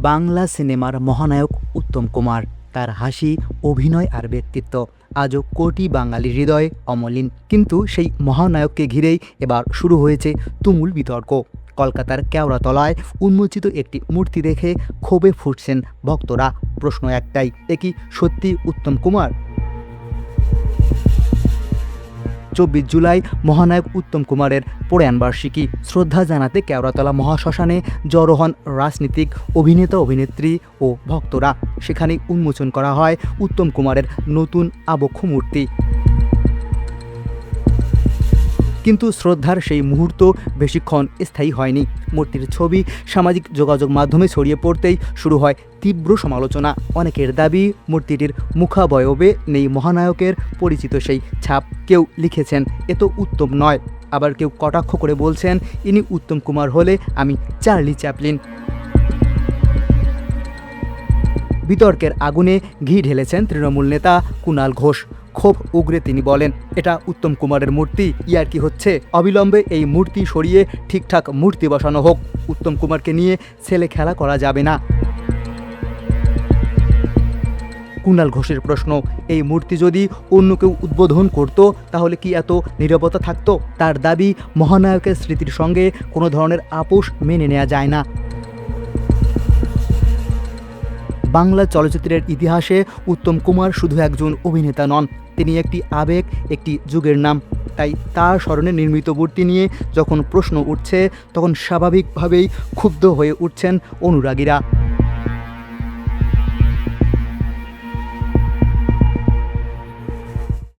বাংলা সিনেমার মহানায়ক উত্তম কুমার, তার হাসি, অভিনয় আর ব্যক্তিত্ব আজও কোটি বাঙালির হৃদয়ে অমলিন। কিন্তু সেই মহানায়ককে ঘিরেই এবার শুরু হয়েছে তুমুল বিতর্ক। কলকাতার কেওড়াতলায় উন্মোচিত একটি মূর্তি দেখে ক্ষোভে ফুটছেন ভক্তরা। প্রশ্ন একটাই, এ কি সত্যি উত্তম কুমার? 24 জুলাই মহানায়ক উত্তম কুমারের প্রয়াণবার্ষিকী। শ্রদ্ধা জানাতে কেওড়াতলা মহাশ্মশানে জড়ো হন রাজনীতিক, অভিনেতা, অভিনেত্রী ও ভক্তরা। সেখানেই উন্মোচন করা হয় উত্তম কুমারের নতুন আবক্ষ মূর্তি। কিন্তু শ্রদ্ধার সেই মুহূর্ত বেশিক্ষণ স্থায়ী হয়নি। মূর্তির ছবি সামাজিক যোগাযোগ মাধ্যমে ছড়িয়ে পড়তেই শুরু হয় তীব্র সমালোচনা। অনেকের দাবি, মূর্তিটির মুখাবয়বে নেই মহানায়কের পরিচিত সেই ছাপ। কেউ লিখেছেন, এ তো উত্তম নয়। আবার কেউ কটাক্ষ করে বলছেন, ইনি উত্তম কুমার হলে আমি চার্লি চ্যাপলিন। বিতর্কের আগুনে ঘি ঢেলেছেন তৃণমূল নেতা কুণাল ঘোষ। ক্ষোভ উগরে তিনি বলেন, এটা উত্তম কুমারের মূর্তি, ইয়ার কি হচ্ছে? অবিলম্বে এই মূর্তি সরিয়ে ঠিকঠাক মূর্তি বসানো হোক। উত্তম কুমারকে নিয়ে ছেলে খেলা করা যাবে না। কুণাল ঘোষের প্রশ্ন, এই মূর্তি যদি অন্য কেউ উদ্বোধন করত তাহলে কি এত নীরবতা থাকতো? তার দাবি, মহানায়কের স্মৃতির সঙ্গে কোনো ধরনের আপোষ মেনে নেওয়া যায় না। বাংলা চলচ্চিত্রের ইতিহাসে উত্তম কুমার শুধু একজন অভিনেতা নন, তিনি একটি আবেগ, একটি যুগের নাম। তাই তার স্মরণে নির্মিত মূর্তি নিয়ে যখন প্রশ্ন উঠছে, তখন স্বাভাবিকভাবেই ক্ষুব্ধ হয়ে উঠছেন অনুরাগীরা।